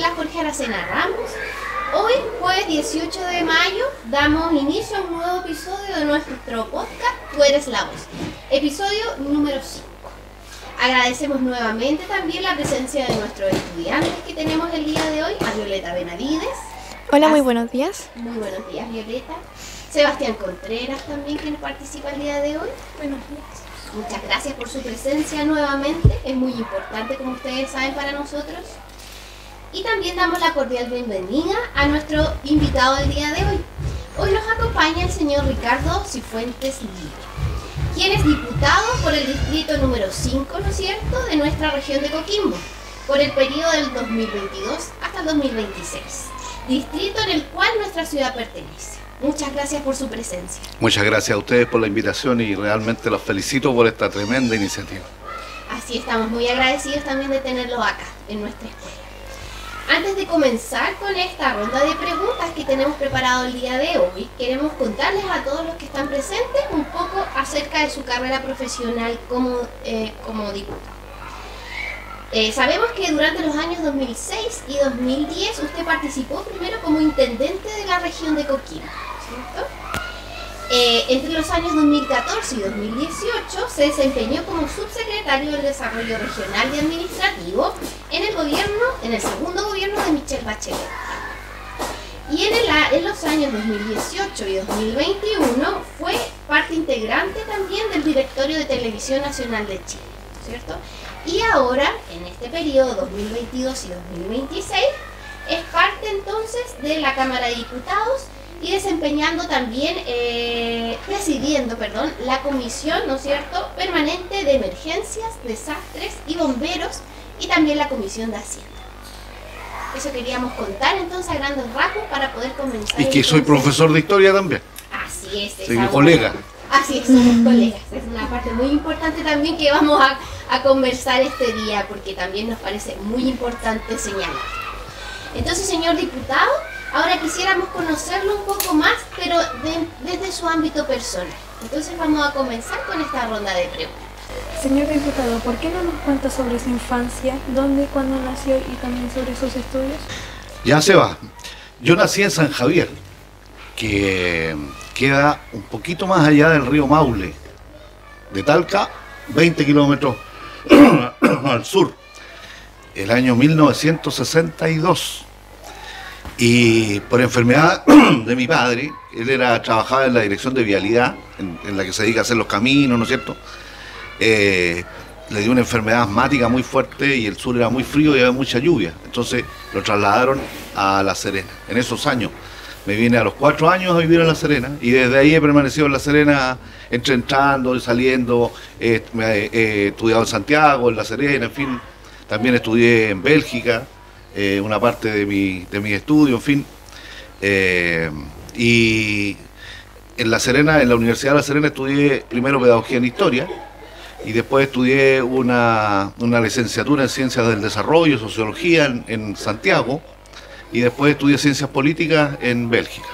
habla Jorge Aracena Ramos. Hoy, jueves 18 de mayo, damos inicio a un nuevo episodio de nuestro podcast Tú eres la voz, episodio número 5. Agradecemos nuevamente también la presencia de nuestros estudiantes que tenemos el día de hoy, a Violeta Benavides. Hola, muy buenos días. Muy buenos días, Violeta. Sebastián Contreras también, que participa el día de hoy. Buenos días. Muchas gracias por su presencia nuevamente, es muy importante, como ustedes saben, para nosotros. Y también damos la cordial bienvenida a nuestro invitado del día de hoy. Hoy nos acompaña el señor Ricardo Cifuentes Libre, quien es diputado por el distrito número 5, ¿no es cierto?, de nuestra región de Coquimbo, por el periodo del 2022 hasta el 2026, distrito en el cual nuestra ciudad pertenece. Muchas gracias por su presencia. Muchas gracias a ustedes por la invitación y realmente los felicito por esta tremenda iniciativa. Así estamos muy agradecidos también de tenerlos acá, en nuestra escuela. Antes de comenzar con esta ronda de preguntas que tenemos preparado el día de hoy, queremos contarles a todos los que están presentes un poco acerca de su carrera profesional como diputado. Sabemos que durante los años 2006 y 2010 usted participó primero como intendente de la región de Coquimbo, ¿cierto? Entre los años 2014 y 2018 se desempeñó como subsecretario del Desarrollo Regional y Administrativo en el segundo gobierno de Michelle Bachelet. Y en los años 2018 y 2021 fue parte integrante también del Directorio de Televisión Nacional de Chile, ¿cierto? Y ahora, en este periodo 2022 y 2026, es parte entonces de la Cámara de Diputados y desempeñando también, presidiendo la comisión, ¿no es cierto?, permanente de emergencias, desastres y bomberos, y también la comisión de Hacienda. Eso queríamos contar entonces a grandes rasgos para poder comenzar. Y que entonces... soy profesor de historia también. Así es. Soy mi colega. Así es, somos colegas. Es una parte muy importante también que vamos a conversar este día, porque también nos parece muy importante señalar. Entonces, señor diputado, ahora quisiéramos conocerlo un poco más, pero desde su ámbito personal. Entonces vamos a comenzar con esta ronda de preguntas. Señor diputado, ¿por qué no nos cuenta sobre su infancia, dónde, cuándo nació y también sobre sus estudios? Ya se va. Yo nací en San Javier, que queda un poquito más allá del río Maule, de Talca, 20 kilómetros al sur, el año 1962. Y por enfermedad de mi padre, él trabajaba en la dirección de vialidad, en la que se dedica a hacer los caminos, ¿no es cierto? Le dio una enfermedad asmática muy fuerte y el sur era muy frío y había mucha lluvia. Entonces lo trasladaron a La Serena. En esos años me vine a los 4 años a vivir en La Serena y desde ahí he permanecido en La Serena, entrando y saliendo. He estudiado en Santiago, en La Serena, en fin. También estudié en Bélgica, una parte de mi estudio, en fin. Y en La Serena, en la Universidad de La Serena, estudié primero pedagogía en historia y después estudié una licenciatura en ciencias del desarrollo, sociología en Santiago, y después estudié ciencias políticas en Bélgica.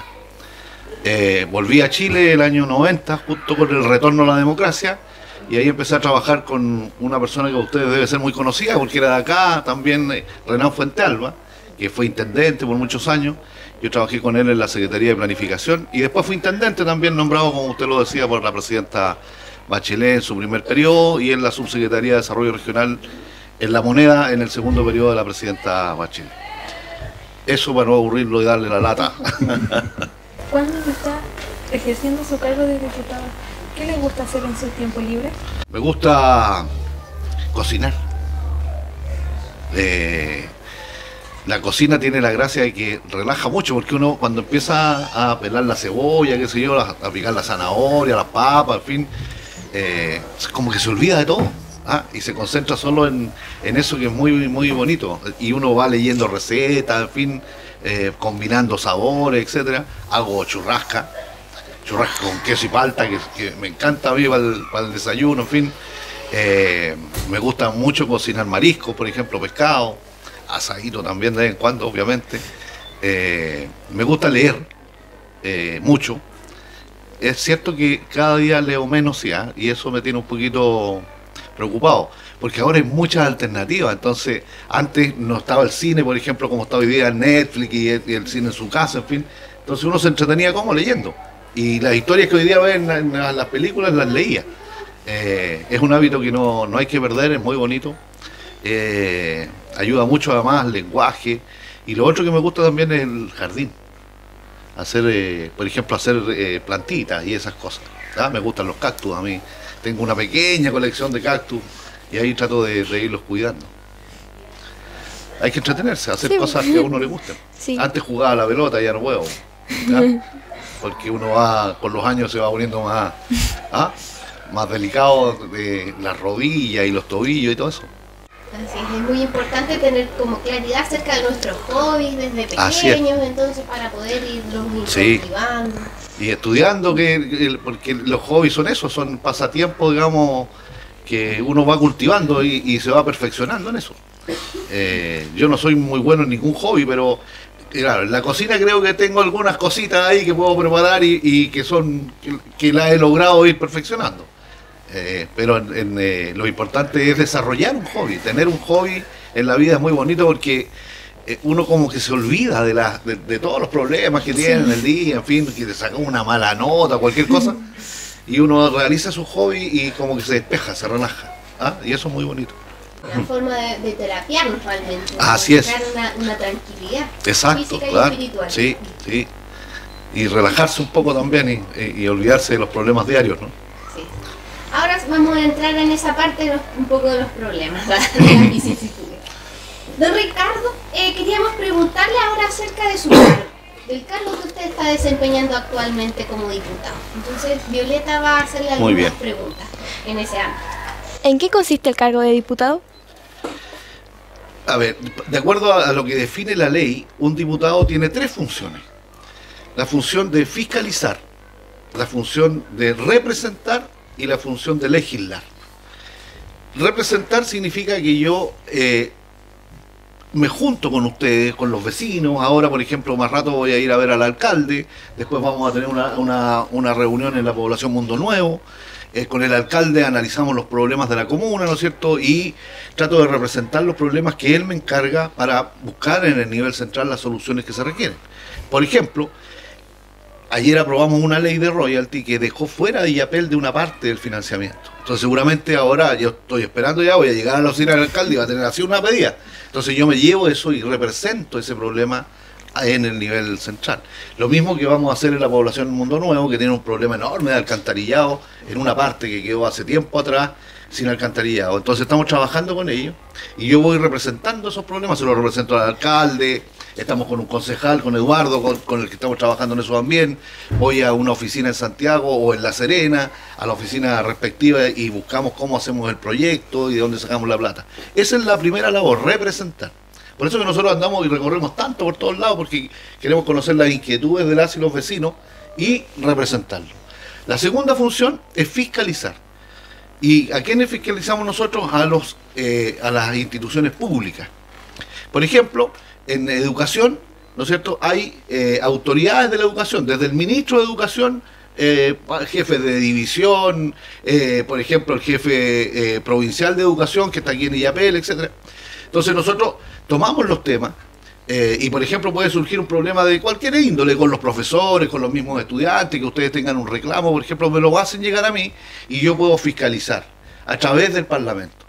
Volví a Chile el año 90, justo con el retorno a la democracia, y ahí empecé a trabajar con una persona que a ustedes debe ser muy conocida, porque era de acá, también Renan Fuentealba, que fue intendente por muchos años. Yo trabajé con él en la Secretaría de Planificación, y después fui intendente también, nombrado, como usted lo decía, por la presidenta Bachelet en su primer periodo, y en la Subsecretaría de Desarrollo Regional en La Moneda en el segundo periodo de la presidenta Bachelet. Eso para no aburrirlo y darle la lata. ¿Cuándo está ejerciendo su cargo de diputado? ¿Qué le gusta hacer en su tiempo libre? Me gusta cocinar. La cocina tiene la gracia de que relaja mucho, porque uno cuando empieza a pelar la cebolla, qué sé yo, a picar la zanahoria, las papas, en fin, como que se olvida de todo, y se concentra solo en eso, que es muy, muy bonito. Y uno va leyendo recetas, en fin, combinando sabores, etcétera. Hago churrasca con queso y palta, que me encanta a mí para el desayuno, en fin. Me gusta mucho cocinar mariscos, por ejemplo, pescado, asadito también de vez en cuando, obviamente. Me gusta leer mucho. Es cierto que cada día leo menos ya, y eso me tiene un poquito preocupado, porque ahora hay muchas alternativas. Entonces, antes no estaba el cine, por ejemplo, como está hoy día Netflix y el cine en su casa, en fin. Entonces uno se entretenía como leyendo. Y las historias que hoy día ven en las películas las leía. Es un hábito que no hay que perder, es muy bonito. Ayuda mucho además al lenguaje. Y lo otro que me gusta también es el jardín. Hacer, por ejemplo, hacer plantitas y esas cosas. ¿Ah? Me gustan los cactus a mí. Tengo una pequeña colección de cactus y ahí trato de irlos cuidando. Hay que entretenerse, hacer cosas que a uno le gusten. Sí. Antes jugaba a la pelota, ya no juego. ¿Ya? Porque uno va, con los años se va poniendo más delicado de las rodillas y los tobillos y todo eso. Así es muy importante tener como claridad acerca de nuestros hobbies desde pequeños, entonces para poder irlos cultivando. Y estudiando, porque los hobbies son eso, son pasatiempos, digamos, que uno va cultivando y se va perfeccionando en eso. Yo no soy muy bueno en ningún hobby, pero claro, en la cocina creo que tengo algunas cositas ahí que puedo preparar y que las he logrado ir perfeccionando. Pero lo importante es desarrollar un hobby. Tener un hobby en la vida es muy bonito porque uno como que se olvida de todos los problemas que tiene en el día, en fin, que te saca una mala nota, cualquier cosa, y uno realiza su hobby y como que se despeja, se relaja. Y eso es muy bonito. Una forma de terapiarnos realmente. Así es. Una tranquilidad. Exacto, física claro. y espiritual. Sí. Y relajarse un poco también y olvidarse de los problemas diarios, ¿no? Sí. Ahora vamos a entrar en esa parte un poco de los problemas, de las vicisitudes. Don Ricardo, queríamos preguntarle ahora acerca de su cargo, del cargo que usted está desempeñando actualmente como diputado. Entonces, Violeta va a hacerle algunas preguntas en ese ámbito. ¿En qué consiste el cargo de diputado? A ver, de acuerdo a lo que define la ley, un diputado tiene 3 funciones. La función de fiscalizar, la función de representar y la función de legislar. Representar significa que yo me junto con ustedes, con los vecinos. Ahora, por ejemplo, más rato voy a ir a ver al alcalde, después vamos a tener una reunión en la población Mundo Nuevo. Con el alcalde analizamos los problemas de la comuna, ¿no es cierto? Y trato de representar los problemas que él me encarga para buscar en el nivel central las soluciones que se requieren. Por ejemplo, ayer aprobamos una ley de royalty que dejó fuera de IAPEL de una parte del financiamiento. Entonces seguramente ahora yo estoy esperando voy a llegar a la oficina del alcalde y va a tener así una pedida. Entonces yo me llevo eso y represento ese problema en el nivel central. Lo mismo que vamos a hacer en la población Mundo Nuevo, que tiene un problema enorme de alcantarillado en una parte que quedó hace tiempo atrás sin alcantarillado. Entonces estamos trabajando con ellos y yo voy representando esos problemas, se los represento al alcalde, estamos con un concejal, con Eduardo, con el que estamos trabajando en eso también. Voy a una oficina en Santiago o en La Serena, a la oficina respectiva y buscamos cómo hacemos el proyecto y de dónde sacamos la plata. Esa es la primera labor, representar. Por eso que nosotros andamos y recorremos tanto por todos lados, porque queremos conocer las inquietudes de las y los vecinos y representarlos. La segunda función es fiscalizar. ¿Y a quiénes fiscalizamos nosotros? A las instituciones públicas. Por ejemplo, en educación, ¿no es cierto?, hay autoridades de la educación, desde el ministro de Educación, jefes de división, por ejemplo, el jefe provincial de Educación, que está aquí en Illapel, etcétera. Entonces nosotros tomamos los temas y, por ejemplo, puede surgir un problema de cualquier índole con los profesores, con los mismos estudiantes, que ustedes tengan un reclamo, por ejemplo, me lo hacen llegar a mí y yo puedo fiscalizar a través del Parlamento.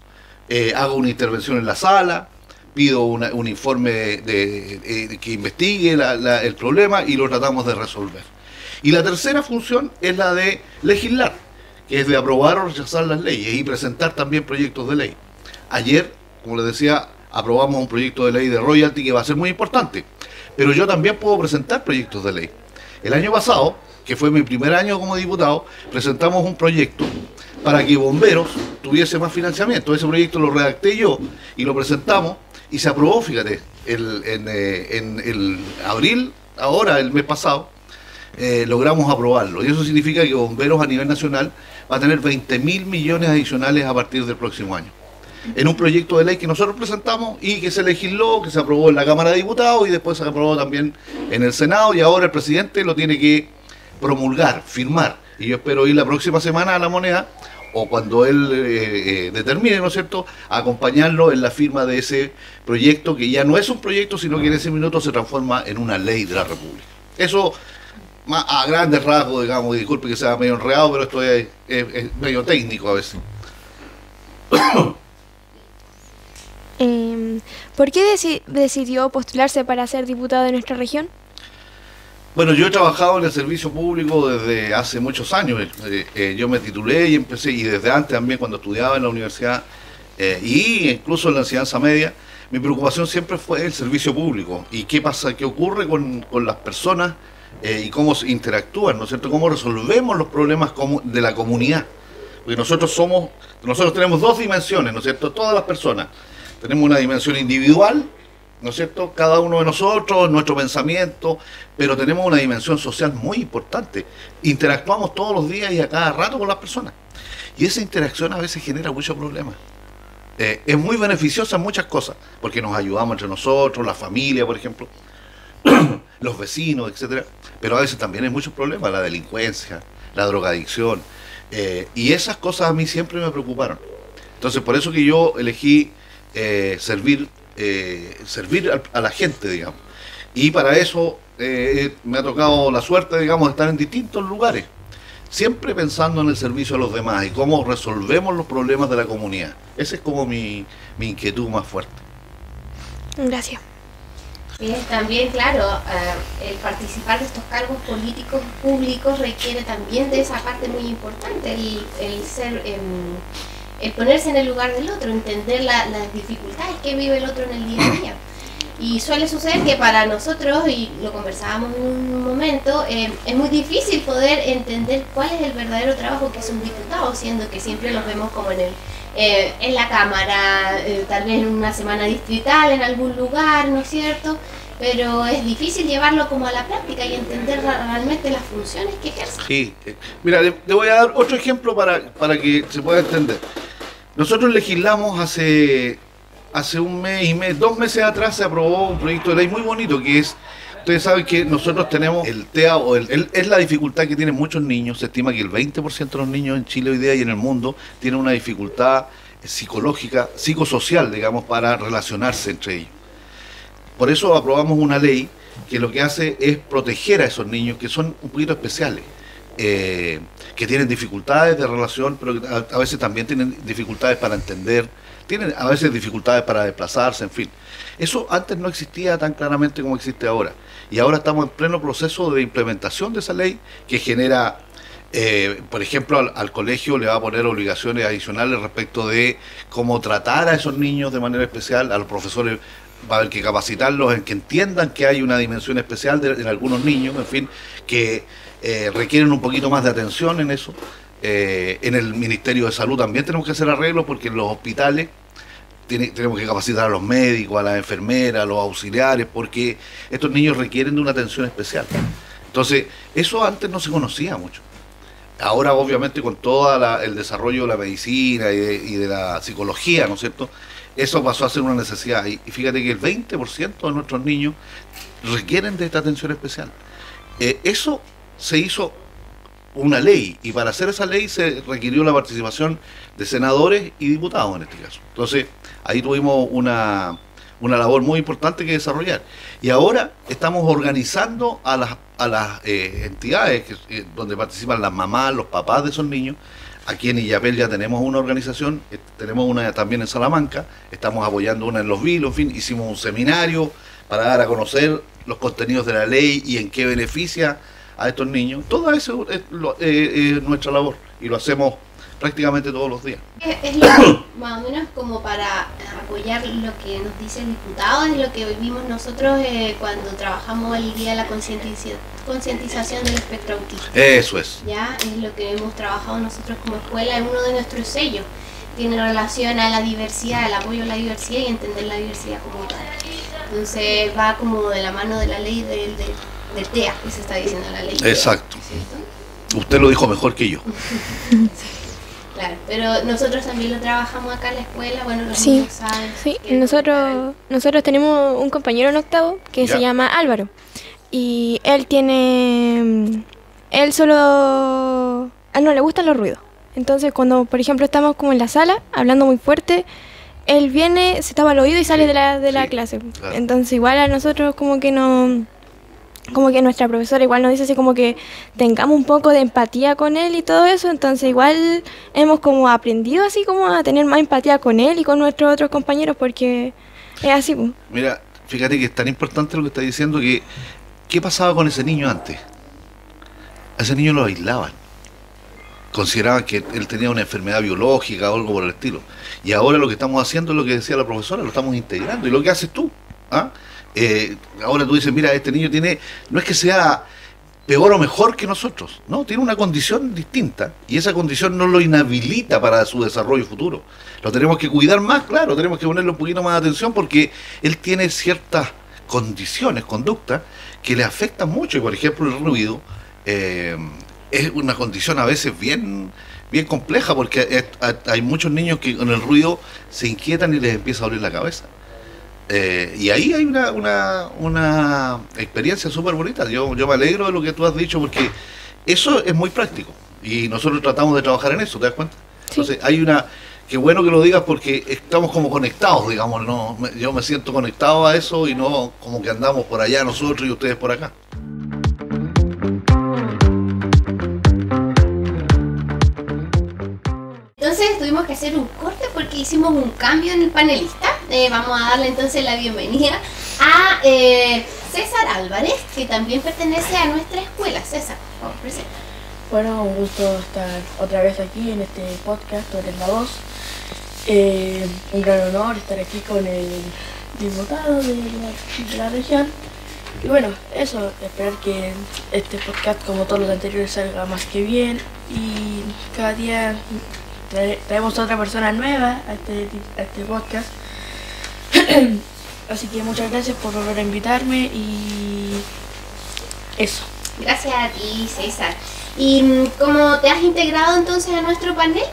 Hago una intervención en la sala, pido un informe que investigue el problema y lo tratamos de resolver. Y la tercera función es la de legislar, que es de aprobar o rechazar las leyes y presentar también proyectos de ley. Ayer, como les decía, aprobamos un proyecto de ley de royalty que va a ser muy importante, pero yo también puedo presentar proyectos de ley. El año pasado, que fue mi primer año como diputado, presentamos un proyecto para que bomberos tuviese más financiamiento. Ese proyecto lo redacté yo y lo presentamos y se aprobó, fíjate, en el abril, ahora el mes pasado, logramos aprobarlo. Y eso significa que bomberos a nivel nacional va a tener 20.000 millones adicionales a partir del próximo año. En un proyecto de ley que nosotros presentamos y que se legisló, que se aprobó en la Cámara de Diputados y después se aprobó también en el Senado, y ahora el presidente lo tiene que promulgar, firmar. Y yo espero ir la próxima semana a La Moneda o cuando él determine, ¿no es cierto?, acompañarlo en la firma de ese proyecto, que ya no es un proyecto, sino que en ese minuto se transforma en una ley de la República. Eso a grandes rasgos, digamos, y disculpe que sea medio enredado, pero esto es medio técnico a veces. ¿Por qué decidió postularse para ser diputado de nuestra región? Bueno, yo he trabajado en el servicio público desde hace muchos años. Yo me titulé y empecé, y desde antes también cuando estudiaba en la universidad y incluso en la enseñanza media, mi preocupación siempre fue el servicio público y qué pasa, qué ocurre con las personas y cómo interactúan, ¿no es cierto? Cómo resolvemos los problemas de la comunidad. Porque nosotros tenemos dos dimensiones, ¿no es cierto? Todas las personas. Tenemos una dimensión individual, ¿no es cierto?, cada uno de nosotros, nuestro pensamiento, pero tenemos una dimensión social muy importante. Interactuamos todos los días y a cada rato con las personas. Y esa interacción a veces genera muchos problemas. Es muy beneficiosa en muchas cosas, porque nos ayudamos entre nosotros, la familia, por ejemplo, los vecinos, etcétera. Pero a veces también hay muchos problemas, la delincuencia, la drogadicción, y esas cosas a mí siempre me preocuparon. Entonces, por eso que yo elegí servir a la gente, digamos. Y para eso me ha tocado la suerte, digamos, de estar en distintos lugares, siempre pensando en el servicio a los demás y cómo resolvemos los problemas de la comunidad. Esa es como mi inquietud más fuerte. Gracias. También, claro, el participar de estos cargos políticos públicos requiere también de esa parte muy importante, el ponerse en el lugar del otro, entender las dificultades que vive el otro en el día a día. Y suele suceder que para nosotros, y lo conversábamos en un momento, es muy difícil poder entender cuál es el verdadero trabajo que hace un diputado, siendo que siempre los vemos como en la Cámara, tal vez en una semana distrital, en algún lugar, ¿no es cierto? Pero es difícil llevarlo como a la práctica y entender realmente las funciones que ejerce. Sí, mira, le voy a dar otro ejemplo para que se pueda entender. Nosotros legislamos hace un mes y medio, 2 meses atrás se aprobó un proyecto de ley muy bonito que es, ustedes saben que nosotros tenemos el TEA, es la dificultad que tienen muchos niños. Se estima que el 20% de los niños en Chile hoy día y en el mundo tienen una dificultad psicológica, psicosocial, digamos, para relacionarse entre ellos. Por eso aprobamos una ley que lo que hace es proteger a esos niños que son un poquito especiales, que tienen dificultades de relación, pero que a veces también tienen dificultades para entender, tienen a veces dificultades para desplazarse, en fin. Eso antes no existía tan claramente como existe ahora. Y ahora estamos en pleno proceso de implementación de esa ley que genera, por ejemplo, al colegio le va a poner obligaciones adicionales respecto de cómo tratar a esos niños de manera especial. A los profesores va a haber que capacitarlos en que entiendan que hay una dimensión especial en algunos niños, en fin, que requieren un poquito más de atención en eso. En el Ministerio de Salud también tenemos que hacer arreglos porque en los hospitales tenemos que capacitar a los médicos, a las enfermeras, a los auxiliares, porque estos niños requieren de una atención especial. Entonces, eso antes no se conocía mucho. Ahora, obviamente, con todo el desarrollo de la medicina y de la psicología, ¿no es cierto?, eso pasó a ser una necesidad. Y fíjate que el 20% de nuestros niños requieren de esta atención especial. Eso se hizo una ley, y para hacer esa ley se requirió la participación de senadores y diputados en este caso. Entonces, ahí tuvimos una labor muy importante que desarrollar. Y ahora estamos organizando a las entidades donde participan las mamás, los papás de esos niños. Aquí en Illapel ya tenemos una organización, tenemos una también en Salamanca, estamos apoyando una en Los Vilos, en fin, hicimos un seminario para dar a conocer los contenidos de la ley y en qué beneficia a estos niños. Todo eso es nuestra labor y lo hacemos prácticamente todos los días. Es más o menos como para apoyar lo que nos dice el diputado, es lo que vivimos nosotros cuando trabajamos el día de la concientización del espectro autista. Eso es. Ya es lo que hemos trabajado nosotros como escuela, es uno de nuestros sellos. Tiene relación a la diversidad, al apoyo a la diversidad y entender la diversidad como tal. Entonces va como de la mano de la ley del TEA, que se está diciendo la ley. Exacto. ¿Cierto? Usted lo dijo mejor que yo. Claro, pero nosotros también lo trabajamos acá en la escuela, bueno, los Sí, niños saben. sí. Nosotros tenemos un compañero en octavo que ¿Ya? se llama Álvaro. Y él solo... A él no le gustan los ruidos. Entonces cuando, por ejemplo, estamos como en la sala, hablando muy fuerte, él viene, se tapa el oído y sale de la Sí, clase. claro. Entonces igual a nosotros como que no... Como que nuestra profesora igual nos dice así como que tengamos un poco de empatía con él y todo eso, entonces igual hemos como aprendido así como a tener más empatía con él y con nuestros otros compañeros porque es así, pues. Mira, fíjate que es tan importante lo que está diciendo que ¿qué pasaba con ese niño antes? A ese niño lo aislaban. Consideraban que él tenía una enfermedad biológica o algo por el estilo. Y ahora lo que estamos haciendo es lo que decía la profesora, lo estamos integrando. Y lo que haces tú, ¿ah? Ahora tú dices, mira, este niño tiene, no es que sea peor o mejor que nosotros, no, tiene una condición distinta y esa condición no lo inhabilita para su desarrollo futuro. Lo tenemos que cuidar más, claro, tenemos que ponerle un poquito más de atención porque él tiene ciertas condiciones, conductas que le afectan mucho y por ejemplo el ruido es una condición a veces bien compleja porque hay muchos niños que con el ruido se inquietan y les empieza a doler la cabeza. Y ahí hay una experiencia súper bonita. Yo me alegro de lo que tú has dicho porque eso es muy práctico y nosotros tratamos de trabajar en eso, ¿te das cuenta? Sí. Entonces qué bueno que lo digas porque estamos como conectados, digamos, ¿no? Yo me siento conectado a eso y no como que andamos por allá nosotros y ustedes por acá. Entonces tuvimos que hacer un corte porque hicimos un cambio en el panelista. Vamos a darle entonces la bienvenida a César Álvarez, que también pertenece a nuestra escuela. César, por favor, presenta. Bueno, un gusto estar otra vez aquí en este podcast, Tú eres la voz. Un gran honor estar aquí con el diputado de la región. Y bueno, eso, esperar que este podcast, como todos los anteriores, salga más que bien. Y cada día traemos a otra persona nueva a este podcast. Así que muchas gracias por volver a invitarme y eso. Gracias a ti, César. Y como te has integrado entonces a nuestro panel,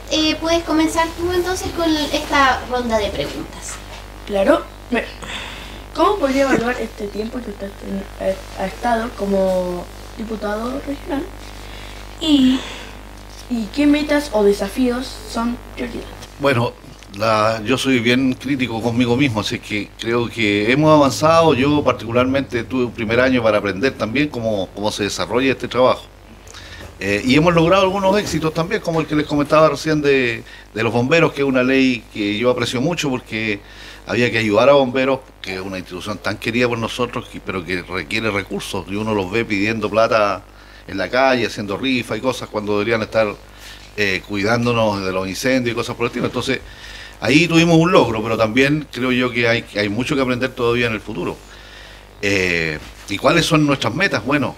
puedes comenzar tú entonces con esta ronda de preguntas. Claro. Bueno, ¿cómo podría evaluar este tiempo que usted ha estado como diputado regional? ¿Y qué metas o desafíos son prioridad? Bueno, yo soy bien crítico conmigo mismo, así que creo que hemos avanzado. Yo particularmente tuve un primer año para aprender también cómo se desarrolla este trabajo. Y hemos logrado algunos éxitos también, como el que les comentaba recién de los bomberos, que es una ley que yo aprecio mucho porque había que ayudar a bomberos, que es una institución tan querida por nosotros, pero que requiere recursos, y uno los ve pidiendo plata en la calle, haciendo rifa y cosas, cuando deberían estar cuidándonos de los incendios y cosas por el estilo. Entonces, ahí tuvimos un logro, pero también creo yo que hay mucho que aprender todavía en el futuro. ¿Y cuáles son nuestras metas? Bueno,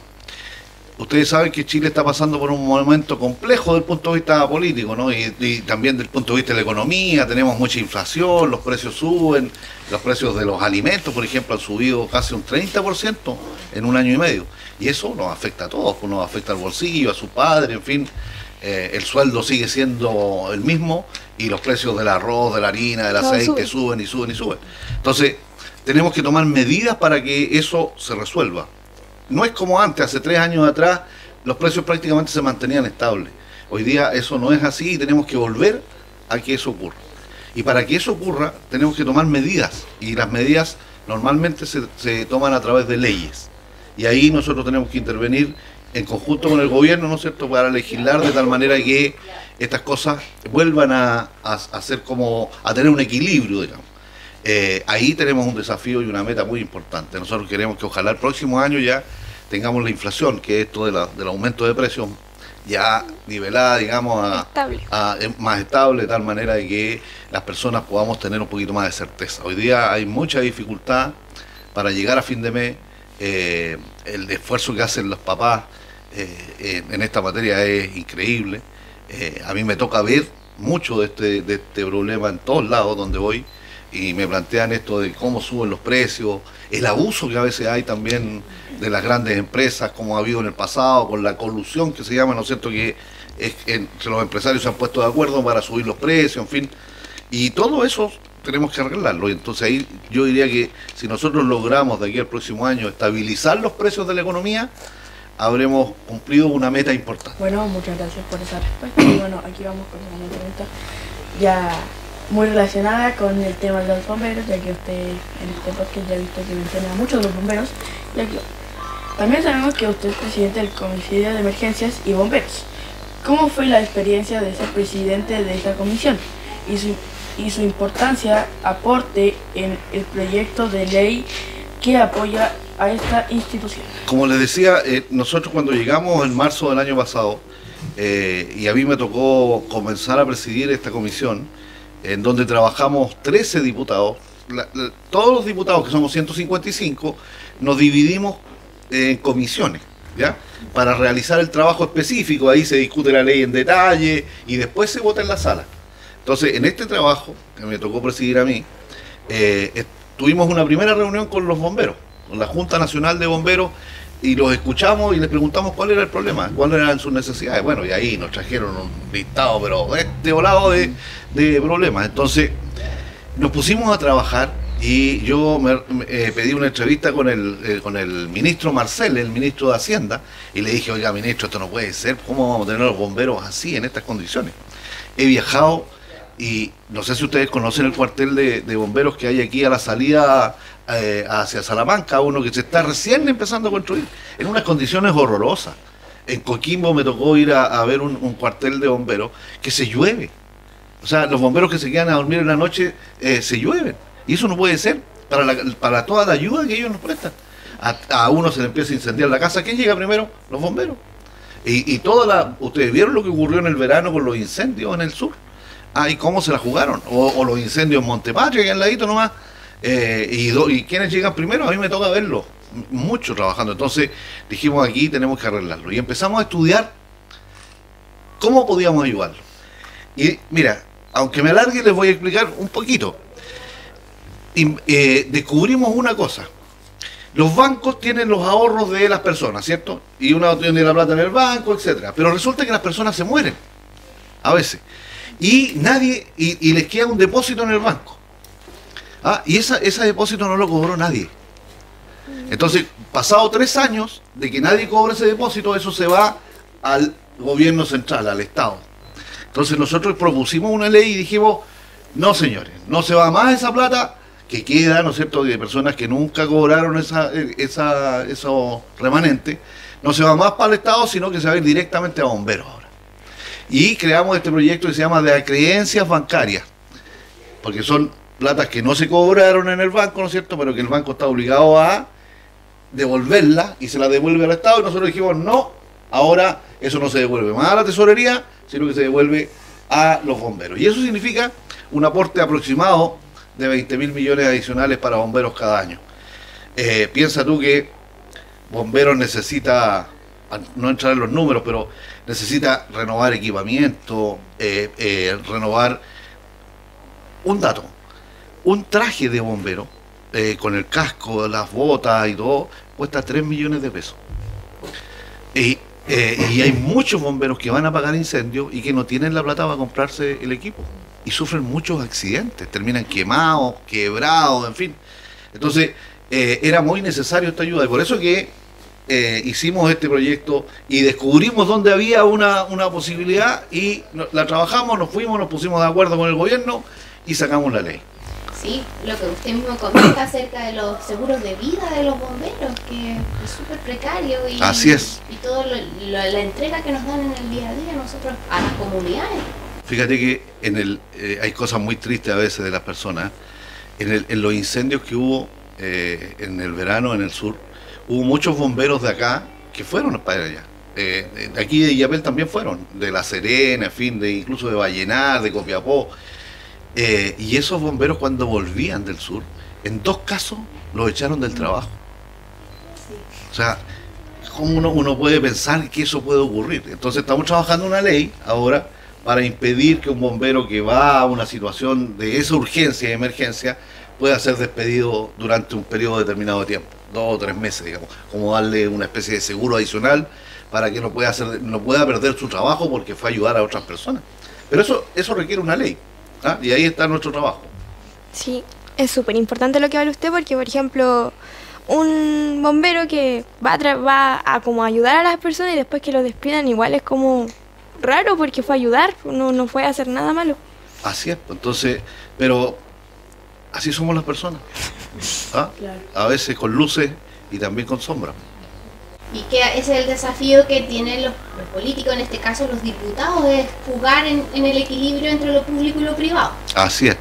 ustedes saben que Chile está pasando por un momento complejo desde el punto de vista político, ¿no? Y también desde el punto de vista de la economía. Tenemos mucha inflación, los precios suben, los precios de los alimentos, por ejemplo, han subido casi un 30% en un año y medio. Y eso nos afecta a todos, pues nos afecta al bolsillo, a su padre, en fin. El sueldo sigue siendo el mismo y los precios del arroz, de la harina, del aceite suben y suben y suben. Entonces, tenemos que tomar medidas para que eso se resuelva. No es como antes, hace 3 años atrás, los precios prácticamente se mantenían estables. Hoy día eso no es así y tenemos que volver a que eso ocurra. Y para que eso ocurra, tenemos que tomar medidas. Y las medidas normalmente se toman a través de leyes. Y ahí nosotros tenemos que intervenir en conjunto con el gobierno, ¿no es cierto?, para legislar de tal manera que estas cosas vuelvan a tener un equilibrio, digamos. Ahí tenemos un desafío y una meta muy importante. Nosotros queremos que ojalá el próximo año ya tengamos la inflación, que es esto del aumento de precios, ya nivelada, digamos, más estable, de tal manera de que las personas podamos tener un poquito más de certeza. Hoy día hay mucha dificultad para llegar a fin de mes. El esfuerzo que hacen los papás en esta materia es increíble. A mí me toca ver mucho de este problema en todos lados donde voy y me plantean esto de cómo suben los precios, el abuso que a veces hay también de las grandes empresas, como ha habido en el pasado, con la colusión que se llama, ¿no es cierto?, que entre los empresarios se han puesto de acuerdo para subir los precios, en fin, y todo eso tenemos que arreglarlo. Y entonces ahí yo diría que si nosotros logramos de aquí al próximo año estabilizar los precios de la economía, habremos cumplido una meta importante. Bueno, muchas gracias por esa respuesta. Y bueno, aquí vamos con una pregunta ya muy relacionada con el tema de los bomberos, ya que usted en este podcast ya ha visto que menciona mucho de los bomberos. Y aquí, también sabemos que usted es presidente del Comité de Emergencias y Bomberos. ¿Cómo fue la experiencia de ser presidente de esta comisión y su importancia, aporte en el proyecto de ley que apoya a esta institución? Como les decía, nosotros cuando llegamos en marzo del año pasado, y a mí me tocó comenzar a presidir esta comisión, en donde trabajamos 13 diputados, todos los diputados, que somos 155, nos dividimos en comisiones, ¿ya? Para realizar el trabajo específico. Ahí se discute la ley en detalle y después se vota en la sala. Entonces, en este trabajo, que me tocó presidir a mí, tuvimos una primera reunión con los bomberos, con la Junta Nacional de Bomberos, y los escuchamos y les preguntamos cuál era el problema, cuáles eran sus necesidades. Bueno, y ahí nos trajeron un listado, pero volado de problemas. Entonces, nos pusimos a trabajar y yo pedí una entrevista con el ministro Marcel, el ministro de Hacienda, y le dije, oiga, ministro, esto no puede ser, ¿cómo vamos a tener los bomberos así, en estas condiciones? He viajado y no sé si ustedes conocen el cuartel de bomberos que hay aquí a la salida hacia Salamanca, uno que se está recién empezando a construir, en unas condiciones horrorosas. En Coquimbo me tocó ir a ver un cuartel de bomberos que se llueve. O sea, los bomberos que se quedan a dormir en la noche se llueven. Y eso no puede ser para toda la ayuda que ellos nos prestan. A uno se le empieza a incendiar la casa. ¿Quién llega primero? Los bomberos. Y ustedes vieron lo que ocurrió en el verano con los incendios en el sur. ¿Y cómo se la jugaron? O los incendios en Montepatria, que al ladito nomás. ¿Y quiénes llegan primero? A mí me toca verlo, mucho trabajando. Entonces dijimos, aquí tenemos que arreglarlo. Y empezamos a estudiar cómo podíamos ayudarlo. Y mira, aunque me alargue, les voy a explicar un poquito. Descubrimos una cosa. Los bancos tienen los ahorros de las personas, ¿cierto? Y uno tiene la plata en el banco, etcétera. Pero resulta que las personas se mueren, a veces. Y les queda un depósito en el banco. Y ese depósito no lo cobró nadie. Entonces, pasado 3 años de que nadie cobre ese depósito, eso se va al gobierno central, al Estado. Entonces nosotros propusimos una ley y dijimos, no señores, no se va más esa plata que queda, ¿no es cierto?, de personas que nunca cobraron esos remanentes, no se va más para el Estado, sino que se va a ir directamente a bomberos ahora. Y creamos este proyecto que se llama de acreencias bancarias, porque son platas que no se cobraron en el banco, ¿no es cierto?, pero que el banco está obligado a devolverla y se la devuelve al Estado, y nosotros dijimos, no, ahora eso no se devuelve más a la tesorería, sino que se devuelve a los bomberos. Y eso significa un aporte aproximado de 20.000 millones adicionales para bomberos cada año. Piensa tú que bomberos necesita, no entrar en los números, pero necesita renovar equipamiento, renovar un dato. Un traje de bombero, con el casco, las botas y todo, cuesta 3 millones de pesos. Y hay muchos bomberos que van a pagar incendios y que no tienen la plata para comprarse el equipo. Y sufren muchos accidentes, terminan quemados, quebrados, en fin. Entonces, era muy necesario esta ayuda. Y por eso que hicimos este proyecto y descubrimos dónde había una posibilidad y la trabajamos, nos fuimos, nos pusimos de acuerdo con el gobierno y sacamos la ley. Sí, lo que usted mismo comenta acerca de los seguros de vida de los bomberos, que es súper precario y, así es. Y toda la entrega que nos dan en el día a día nosotros a las comunidades. Fíjate que hay cosas muy tristes a veces de las personas. En los incendios que hubo en el verano en el sur, hubo muchos bomberos de acá que fueron para allá. Aquí de Illapel también fueron, de La Serena, en fin, incluso de Vallenar, de Copiapó. Y esos bomberos cuando volvían del sur, en 2 casos los echaron del trabajo. Sí. O sea, ¿cómo uno puede pensar que eso puede ocurrir? Entonces estamos trabajando una ley ahora para impedir que un bombero que va a una situación de esa urgencia y emergencia pueda ser despedido durante un periodo determinado de tiempo, 2 o 3 meses, digamos, como darle una especie de seguro adicional para que no pueda perder su trabajo porque fue a ayudar a otras personas. Pero eso requiere una ley. Y ahí está nuestro trabajo. Sí, es súper importante lo que habla usted porque, por ejemplo, un bombero que va a como ayudar a las personas y después que lo despidan igual es como raro porque fue a ayudar, no fue a hacer nada malo. Así es, entonces, pero así somos las personas. ¿Ah? Claro. A veces con luces y también con sombras. Y que ese es el desafío que tienen los políticos, en este caso los diputados, es jugar en el equilibrio entre lo público y lo privado. Así es.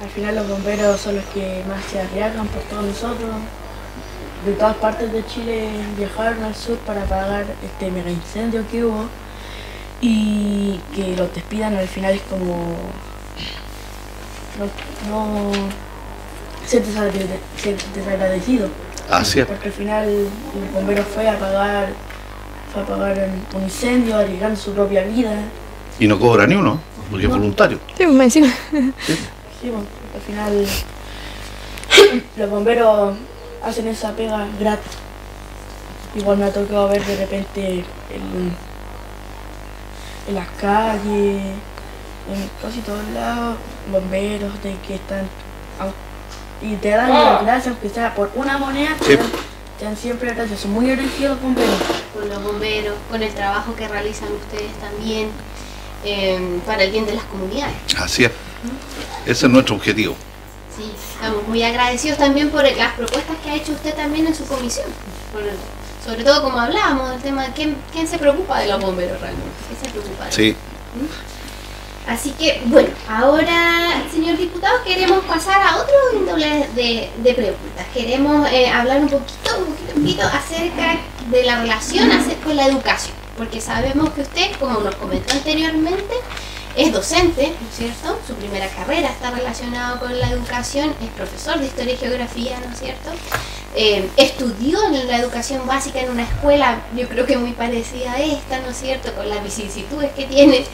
Al final los bomberos son los que más se arriesgan por todos nosotros. De todas partes de Chile viajaron al sur para apagar este mega incendio que hubo y que los despidan al final es como no ser desagradecido. Así es. Porque al final el bombero fue a apagar un incendio, arriesgando su propia vida. Y no cobra ni uno, porque es voluntario. Sí, pues me encima. ¿Sí? Sí, bueno, al final los bomberos hacen esa pega gratis. Igual me ha tocado ver de repente en las calles, en casi todos lados, bomberos de que están y te dan las gracias, aunque sea por una moneda, Sí. te dan siempre gracias. Son muy agradecidos los bomberos. Con los bomberos, con el trabajo que realizan ustedes también, para el bien de las comunidades. Así es. Ese es nuestro objetivo. Sí, estamos muy agradecidos también por las propuestas que ha hecho usted también en su comisión. Sobre todo, como hablábamos, del tema de quién se preocupa de los bomberos realmente. ¿Quién se preocupa de Sí. Así que, bueno, ahora, señor diputado, queremos pasar a otro índole de preguntas. Queremos hablar un poquito acerca de la relación con la educación. Porque sabemos que usted, como nos comentó anteriormente, es docente, ¿no es cierto? Su primera carrera está relacionada con la educación, es profesor de Historia y Geografía, ¿no es cierto? Estudió en la educación básica en una escuela, yo creo que muy parecida a esta, ¿no es cierto? Con las vicisitudes que tiene,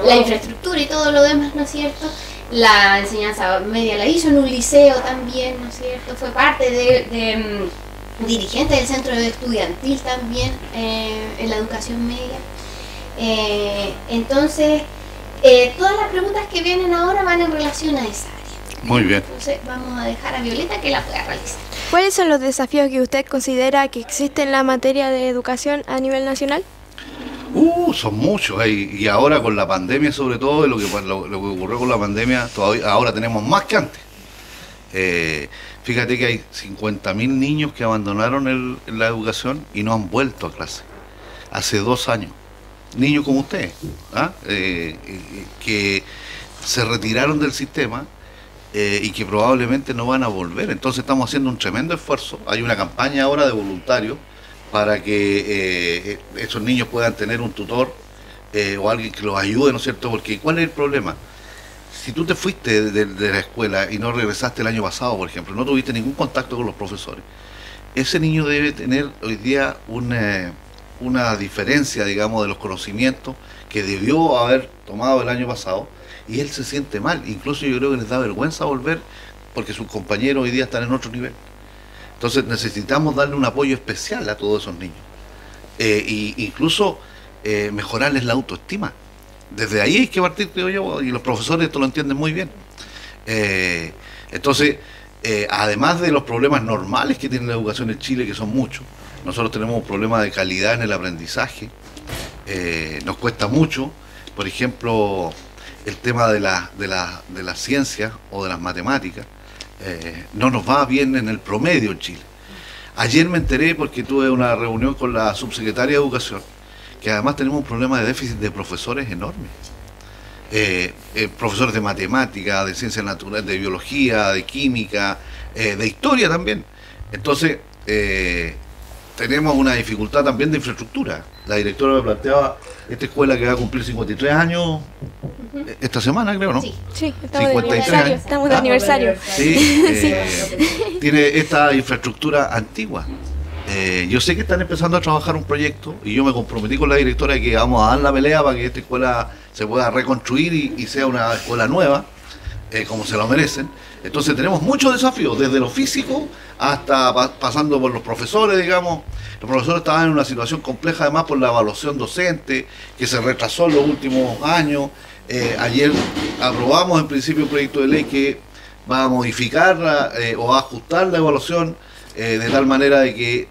la infraestructura y todo lo demás, ¿no es cierto? La enseñanza media la hizo en un liceo también, ¿no es cierto? Fue parte de dirigente del centro estudiantil también en la educación media. Entonces, todas las preguntas que vienen ahora van en relación a esa área. Muy bien. Entonces, vamos a dejar a Violeta que la pueda realizar. ¿Cuáles son los desafíos que usted considera que existen en la materia de educación a nivel nacional? Son muchos. Y ahora con la pandemia, sobre todo, lo que ocurrió con la pandemia, todavía ahora tenemos más que antes. Fíjate que hay 50.000 niños que abandonaron la educación y no han vuelto a clase. Hace 2 años. Niños como ustedes, ¿ah? Que se retiraron del sistema y que probablemente no van a volver. Entonces estamos haciendo un tremendo esfuerzo. Hay una campaña ahora de voluntarios para que esos niños puedan tener un tutor o alguien que los ayude, ¿no es cierto? Porque ¿cuál es el problema? Si tú te fuiste de la escuela y no regresaste el año pasado, por ejemplo, no tuviste ningún contacto con los profesores, ese niño debe tener hoy día una diferencia, digamos, de los conocimientos que debió haber tomado el año pasado, y él se siente mal. Incluso yo creo que les da vergüenza volver porque sus compañeros hoy día están en otro nivel. Entonces necesitamos darle un apoyo especial a todos esos niños, e incluso mejorarles la autoestima. Desde ahí hay que partir, creo yo, y los profesores esto lo entienden muy bien. Entonces, además de los problemas normales que tiene la educación en Chile, que son muchos, nosotros tenemos un problema de calidad en el aprendizaje. Nos cuesta mucho, por ejemplo, el tema de las ciencias o de las matemáticas. No nos va bien en el promedio en Chile. Ayer me enteré, porque tuve una reunión con la subsecretaria de Educación, que además tenemos un problema de déficit de profesores enorme. Profesores de matemática, de ciencias naturales, de biología, de química, de historia también. Entonces, tenemos una dificultad también de infraestructura. La directora me planteaba esta escuela que va a cumplir 53 años esta semana, creo, ¿no? Sí. Sí, estamos de 53 aniversario. años. Estamos de Ah, aniversario. Sí, tiene esta infraestructura antigua. Yo sé que están empezando a trabajar un proyecto y yo me comprometí con la directora de que vamos a dar la pelea para que esta escuela se pueda reconstruir y sea una escuela nueva, como se lo merecen. Entonces tenemos muchos desafíos, desde lo físico hasta pasando por los profesores, digamos. Los profesores estaban en una situación compleja además por la evaluación docente, que se retrasó en los últimos años. Ayer aprobamos en principio un proyecto de ley que va a modificar o a ajustar la evaluación de tal manera de que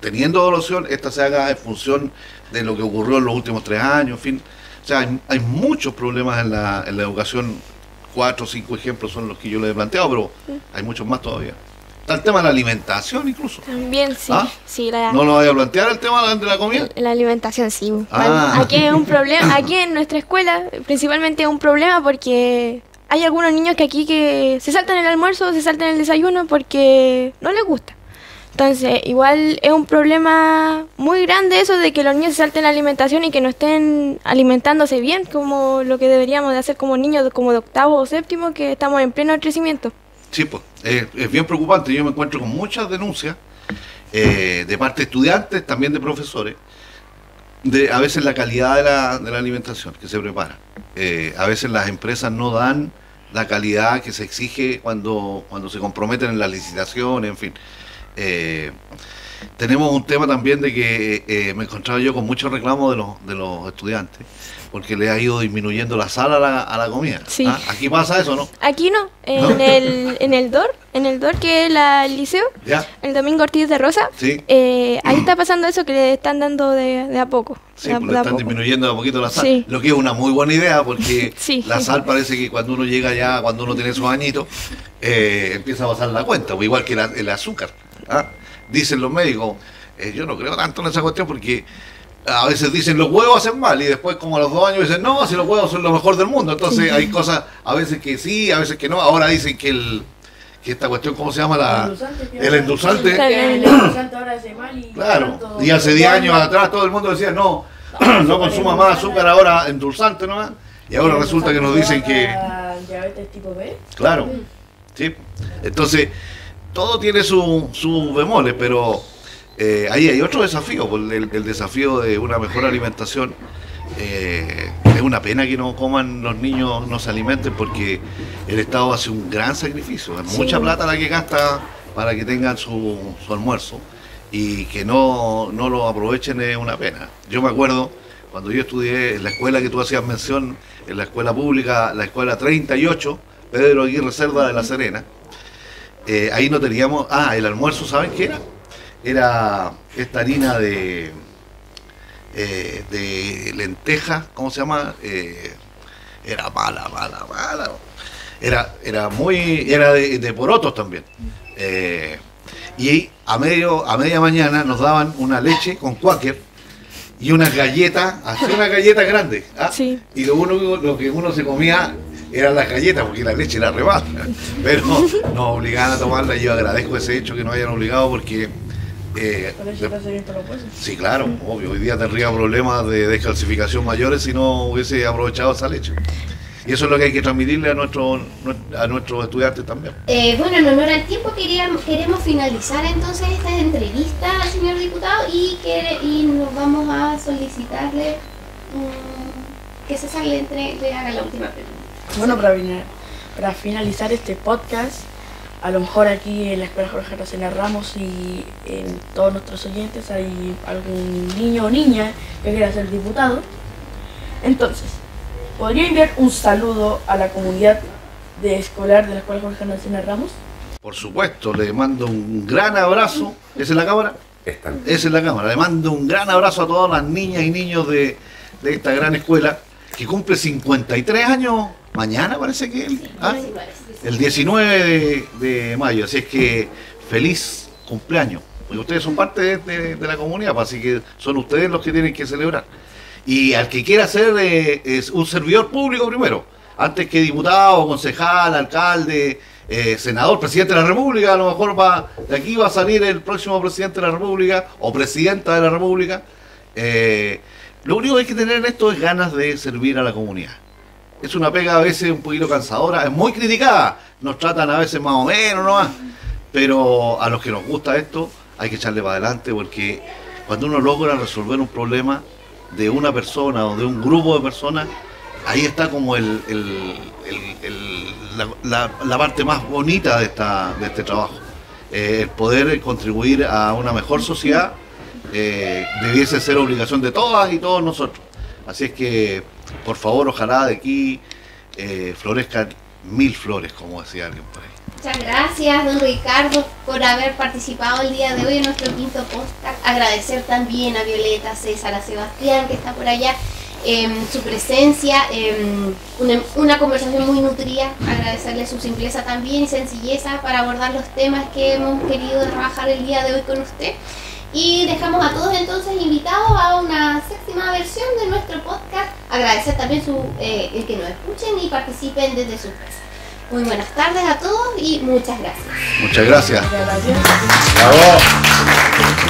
teniendo evaluación, esta se haga en función de lo que ocurrió en los últimos 3 años, en fin. O sea, hay muchos problemas en la educación. 4 o 5 ejemplos son los que yo les he planteado, pero hay muchos más todavía. Está el tema de la alimentación incluso. También sí, ¿Ah? sí, ¿No lo vaya a plantear el tema de la comida? la alimentación sí. Ah. Aquí es un problema, aquí en nuestra escuela principalmente es un problema porque hay algunos niños que aquí que se saltan el almuerzo, se saltan el desayuno porque no les gusta. Entonces, igual es un problema muy grande eso de que los niños se salten la alimentación y que no estén alimentándose bien, como lo que deberíamos de hacer como niños como de octavo o séptimo, que estamos en pleno crecimiento. Sí, pues, es bien preocupante. Yo me encuentro con muchas denuncias de parte de estudiantes, también de profesores, de a veces la calidad de la alimentación que se prepara. A veces las empresas no dan la calidad que se exige cuando se comprometen en las licitaciones, en fin. Tenemos un tema también de que me encontraba yo con muchos reclamos de los estudiantes porque le ha ido disminuyendo la sal a la comida. Sí. ¿Ah? Aquí pasa eso, ¿no? Aquí no, en el DOR que es el liceo, ¿Ya? el Domingo Ortiz de Rosa, Sí. ahí está pasando eso que le están dando de a poco. Sí, pues le están disminuyendo de a poquito la sal, Sí. lo que es una muy buena idea porque Sí. la sal parece que cuando uno llega ya, cuando uno tiene sus añitos, empieza a pasar la cuenta, pues igual que el azúcar. ¿Ah? Dicen los médicos, yo no creo tanto en esa cuestión porque a veces dicen los huevos hacen mal y después como a los 2 años dicen no, si los huevos son lo mejor del mundo. Entonces hay cosas a veces que sí, a veces que no. Ahora dicen que esta cuestión, ¿cómo se llama? El endulzante. El endulzante ahora hace mal y Claro, tanto- y hace 10 años atrás todo el mundo decía no, no consuma más azúcar ahora, endulzante nomás. Y ahora resulta que nos dicen que... Diabetes tipo B. Claro, sí. Entonces, todo tiene sus bemoles, pero ahí hay otro desafío, pues, el desafío de una mejor alimentación. Es una pena que no coman los niños, no se alimenten, porque el Estado hace un gran sacrificio. Es mucha plata la que gasta para que tengan su almuerzo y que no lo aprovechen es una pena. Yo me acuerdo cuando yo estudié en la escuela que tú hacías mención, en la escuela pública, la escuela 38, Pedro Aguirre Cerda de La Serena. Ahí no teníamos... el almuerzo, ¿saben qué era? Era esta harina de lentejas, ¿cómo se llama? Era mala. Era de porotos también. Y a media mañana nos daban una leche con Quaker y unas galletas, así unas galletas grandes. ¿Ah? Sí. Y lo que uno se comía eran las galletas, porque la leche era re mala. Pero nos obligaban a tomarla y yo agradezco ese hecho que nos hayan obligado porque... Por eso te hace bien para los huesos. sí, claro, obvio. Hoy día tendría problemas de descalcificación mayores si no hubiese aprovechado esa leche. Y eso es lo que hay que transmitirle a nuestros estudiantes también. Bueno, en honor al tiempo queremos finalizar entonces esta entrevista, señor diputado, y nos vamos a solicitarle que César le haga la última pregunta. Bueno, para finalizar este podcast, a lo mejor aquí en la Escuela Jorge Aracena Ramos y en todos nuestros oyentes hay algún niño o niña que quiera ser diputado. Entonces, ¿podría enviar un saludo a la comunidad escolar de la Escuela Jorge Aracena Ramos? Por supuesto, le mando un gran abrazo. ¿Esa es la cámara? Esa es la cámara. Le mando un gran abrazo a todas las niñas y niños de esta gran escuela que cumple 53 años mañana, parece que el 19 de mayo. Así es que feliz cumpleaños. Porque ustedes son parte de la comunidad, pues, así que son ustedes los que tienen que celebrar. Y al que quiera ser es un servidor público primero, antes que diputado, concejal, alcalde, senador, presidente de la República, a lo mejor de aquí va a salir el próximo presidente de la República o presidenta de la República. Lo único que hay que tener en esto es ganas de servir a la comunidad. Es una pega a veces un poquito cansadora, es muy criticada, nos tratan a veces más o menos nomás, pero a los que nos gusta esto hay que echarle para adelante, porque cuando uno logra resolver un problema de una persona o de un grupo de personas, ahí está como la parte más bonita de este trabajo. El poder contribuir a una mejor sociedad debiese ser obligación de todas y todos nosotros. Así es que, por favor, ojalá de aquí florezcan 1000 flores, como decía alguien por ahí. Muchas gracias, don Ricardo, por haber participado el día de hoy en nuestro quinto podcast. Agradecer también a Violeta, a César, a Sebastián, que está por allá, su presencia, una conversación muy nutrida. Agradecerle su simpleza también y sencilleza para abordar los temas que hemos querido trabajar el día de hoy con usted. Y dejamos a todos entonces invitados a una 7ª versión de nuestro podcast. Agradecer también el que nos escuchen y participen desde sus casas. Muy buenas tardes a todos y muchas gracias. Muchas gracias. Muchas gracias. Bravo.